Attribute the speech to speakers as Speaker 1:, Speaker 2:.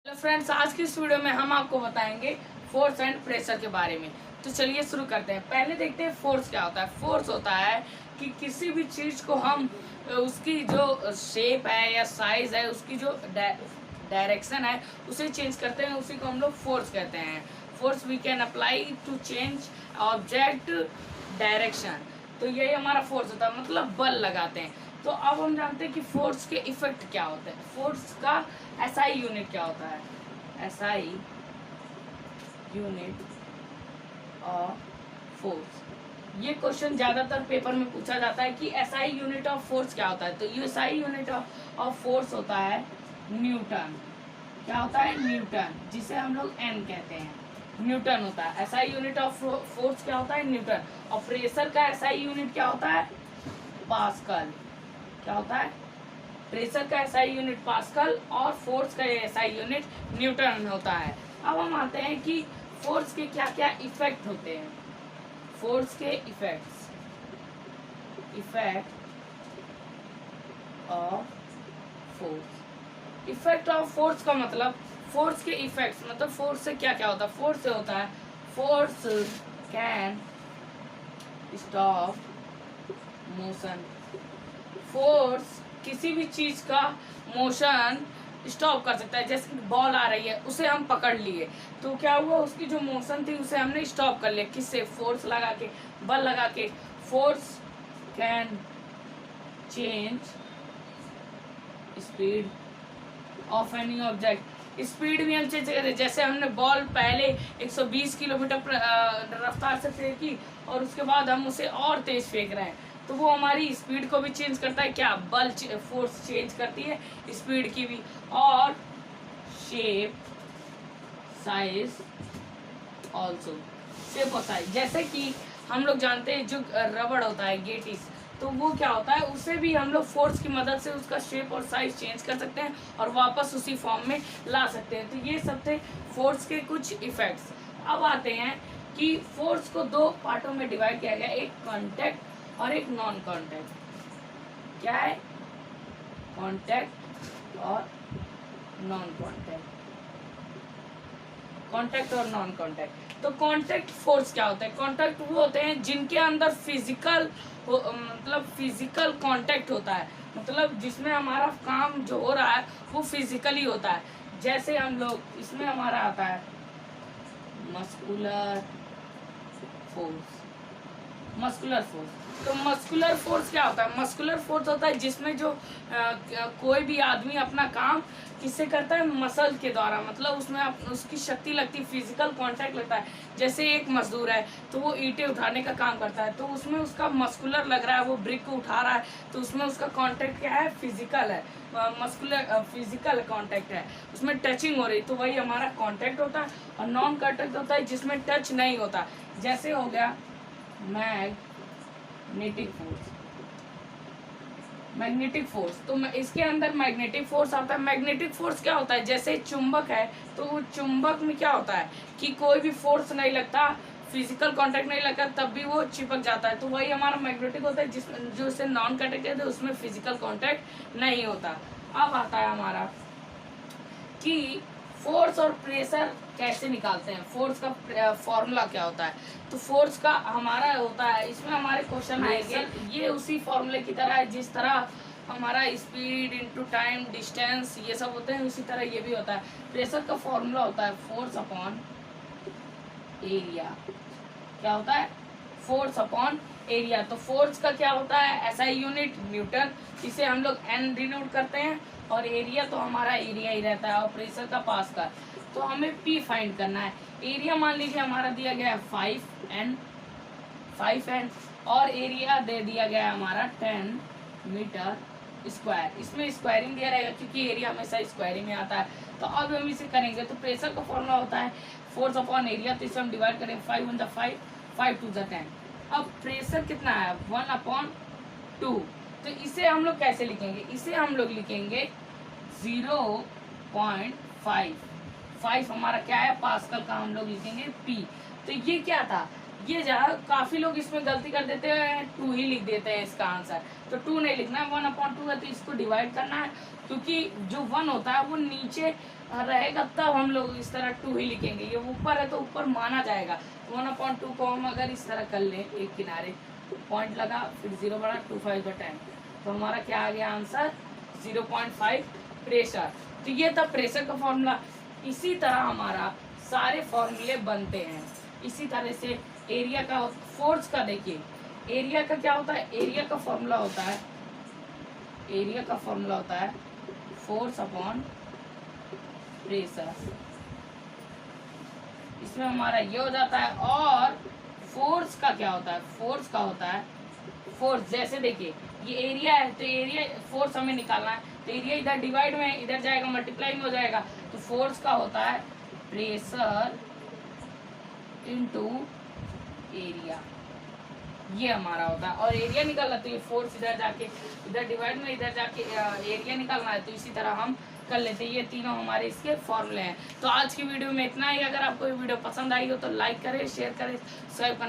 Speaker 1: तो फ्रेंड्स, आज की इस वीडियो में हम आपको बताएंगे फोर्स एंड प्रेशर के बारे में। तो चलिए शुरू करते हैं। पहले देखते हैं फोर्स क्या होता है। फोर्स होता है कि किसी भी चीज को हम उसकी जो शेप है या साइज है, उसकी जो डायरेक्शन है उसे चेंज करते हैं, उसी को हम लोग फोर्स कहते हैं। Force we can apply to change object direction. तो यही हमारा फोर्स होता है, मतलब बल लगाते हैं। तो अब हम जानते हैं कि फोर्स के इफेक्ट क्या होते हैं। फोर्स का एसआई यूनिट क्या होता है। एसआई यूनिट ऑफ फोर्स, ये क्वेश्चन ज्यादातर पेपर में पूछा जाता है कि एसआई यूनिट ऑफ फोर्स क्या होता है। तो एसआई यूनिट ऑफ फोर्स होता है न्यूटन। क्या होता है? न्यूटन, जिसे हम लोग एन कहते हैं, न्यूटन होता है। एसआई यूनिट ऑफ फोर्स क्या होता है? न्यूटन। और प्रेशर का एसआई यूनिट क्या होता है? पास्कल। क्या होता है? प्रेशर का एसआई यूनिट पास्कल और फोर्स का एसआई यूनिट न्यूटन होता है। अब हम आते हैं कि फोर्स के क्या क्या इफेक्ट होते हैं। फोर्स के effect of force. Effect of force का मतलब फोर्स के इफेक्ट्स, मतलब फोर्स से क्या क्या होता है। फोर्स से होता है force can stop motion. Force किसी भी चीज का मोशन स्टॉप कर सकता है। जैसे बॉल आ रही है, उसे हम पकड़ लिए तो क्या हुआ, उसकी जो मोशन थी उसे हमने स्टॉप कर लिया। किससे? फोर्स लगा के, बल लगा के। Force can change speed of any object. Speed भी हम चेंज करें। जैसे हमने बॉल पहले 120 किलोमीटर रफ्तार से फेंकी और उसके बाद हम उसे और तेज फेंक रहे हैं, तो वो हमारी स्पीड को भी चेंज करता है। क्या? बल फोर्स चेंज करती है स्पीड की भी। और शेप साइज ऑल्सो, शेप और साइज। जैसे कि हम लोग जानते हैं जो रबड़ होता है, गेटिस, तो वो क्या होता है, उसे भी हम लोग फोर्स की मदद से उसका शेप और साइज चेंज कर सकते हैं और वापस उसी फॉर्म में ला सकते हैं। तो ये सब थे फोर्स के कुछ इफेक्ट्स। अब आते हैं कि फोर्स को दो पार्टों में डिवाइड किया गया, एक कॉन्टैक्ट और एक नॉन कॉन्टैक्ट। क्या है? कॉन्टैक्ट और नॉन कॉन्टैक्ट। कॉन्टैक्ट और नॉन कॉन्टैक्ट। तो कॉन्टैक्ट फोर्स क्या होता है? कॉन्टैक्ट वो होते हैं जिनके अंदर मतलब फिजिकल कॉन्टैक्ट होता है, मतलब जिसमें हमारा काम जो हो रहा है वो फिजिकली होता है। जैसे हम लोग, इसमें हमारा आता है मस्कुलर फोर्स। मस्कुलर फोर्स, तो मस्कुलर फोर्स क्या होता है? मस्कुलर फोर्स होता है जिसमें जो कोई भी आदमी अपना काम किससे करता है? मसल के द्वारा, मतलब उसमें उसकी शक्ति लगती है, फिजिकल कांटेक्ट लगता है। जैसे एक मजदूर है तो वो ईंटें उठाने का काम करता है, तो उसमें उसका मस्कुलर लग रहा है, वो ब्रिक को उठा रहा है, तो उसमें उसका कांटेक्ट क्या है? फिजिकल है, मस्कुलर फिजिकल कांटेक्ट है, उसमें टचिंग हो रही, तो वही हमारा कांटेक्ट होता है। और नॉन कांटेक्ट होता है जिसमें टच नहीं होता। जैसे हो गया मैग्नेटिक फोर्स। मैग्नेटिक फोर्स, तो इसके अंदर मैग्नेटिक फोर्स आता है। मैग्नेटिक फोर्स क्या होता है? जैसे चुंबक है, तो वो चुंबक में क्या होता है कि कोई भी फोर्स नहीं लगता, फिजिकल कांटेक्ट नहीं लगता, तब भी वो चिपक जाता है। तो वही हमारा मैग्नेटिक होता है, जिसमें जो उससे नॉन कांटेक्ट है, तो उसमें फिजिकल कांटेक्ट नहीं होता। अब आता है हमारा कि फोर्स और प्रेशर कैसे निकालते हैं, फोर्स का फॉर्मूला क्या होता है। तो फोर्स का हमारा होता है, इसमें हमारे क्वेश्चन आएंगे, ये उसी फॉर्मूले की तरह है जिस तरह हमारा स्पीड इनटू टाइम डिस्टेंस ये सब होते हैं, उसी तरह ये भी होता है। प्रेशर का फॉर्मूला होता है फोर्स अपॉन एरिया। क्या होता है? Force upon area. तो फोर्स का क्या होता है? एसआई यूनिट न्यूटन, इसे हम लोग एन डिनोट करते हैं, और एरिया तो हमारा एरिया ही रहता है, और प्रेशर का पास्कल। तो हमें पी फाइंड करना है। एरिया मान लीजिए हमारा दिया गया है 5n, और एरिया दे दिया गया है हमारा 10 मीटर स्क्वायर। इसमें स्क्वायरिंग दिया रहेगा क्योंकि एरिया हमेशा स्क्वायरिंग में आता है। तो अब हम इसे करेंगे, तो प्रेशर का फॉर्मूला होता है फोर्स अपॉन एरिया, तो इसे हम डिवाइड करेंगे 5 × 5, 5 × 10। अब प्रेशर कितना है? 1/2। तो इसे हम लोग कैसे लिखेंगे? इसे हम लोग लिखेंगे 0.5 हमारा क्या है? पास्कल का हम लोग लिखेंगे पी। तो ये क्या था? ये जहाँ काफी लोग इसमें गलती कर देते हैं, 2 ही लिख देते हैं इसका आंसर। तो 2 नहीं लिखना है, 1/2 है, तो इसको डिवाइड करना है, क्योंकि जो 1 होता है वो नीचे रहेगा तब हम लोग इस तरह 2 ही लिखेंगे। ये ऊपर है तो ऊपर माना जाएगा। 1/2 को हम अगर इस तरह कर लें, एक किनारे पॉइंट लगा, फिर 0 बढ़ा, 2 5 10, तो हमारा क्या आ गया आंसर 0.5 प्रेशर। तो ये था प्रेशर का फॉर्मूला। इसी तरह हमारा सारे फॉर्मूले बनते हैं। इसी तरह से एरिया का, फोर्स का देखिए, एरिया का क्या होता है, एरिया का फॉर्मूला होता है, एरिया का फॉर्मूला होता है फोर्स अपॉन प्रेशर। इसमें हमारा ये हो जाता है। और फोर्स का क्या होता है, फोर्स का होता है, फोर्स जैसे देखिए ये एरिया है तो एरिया, फोर्स हमें निकालना है तो एरिया इधर डिवाइड में इधर जाएगा, मल्टीप्लाई में हो जाएगा, तो फोर्स का होता है प्रेशर इनटू एरिया, ये हमारा होता है। और एरिया निकालना तो ये फोर्स इधर जाके इधर डिवाइड में इधर जाके एरिया निकालना है, तो इसी तरह हम कर लेते हैं। ये तीनों हमारे इसके फॉर्मूले हैं। तो आज की वीडियो में इतना ही। अगर आपको ये वीडियो पसंद आई हो तो लाइक करें, शेयर करें, सब्सक्राइब करना